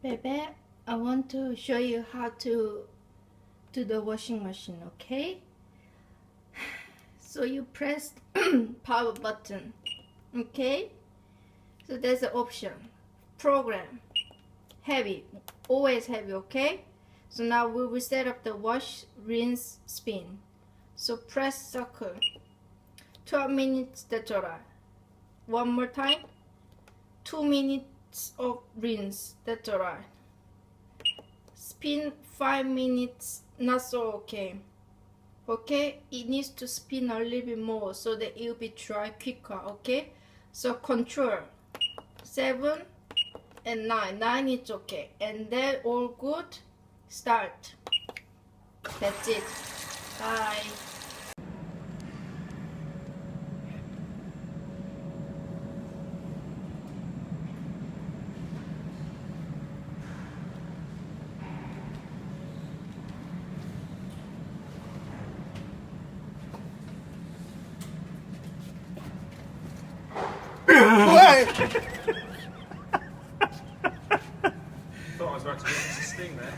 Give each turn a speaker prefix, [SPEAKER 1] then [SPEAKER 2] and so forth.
[SPEAKER 1] Baby, I want to show you how to do the washing machine, okay? So you press power button, okay? So there's an option, program, heavy, always heavy, okay? So now we will set up the wash, rinse, spin. So press circle, 12 minutes, that's alright. One more time, 2 minutes of rinse, that's alright. Spin 5 minutes, not so okay. Okay, it needs to spin a little bit more so that it will be dry quicker, okay? So control 7 and 9. 9 is okay, and then all good. Start. That's it. Bye.
[SPEAKER 2] Thought I was about to get a sting there.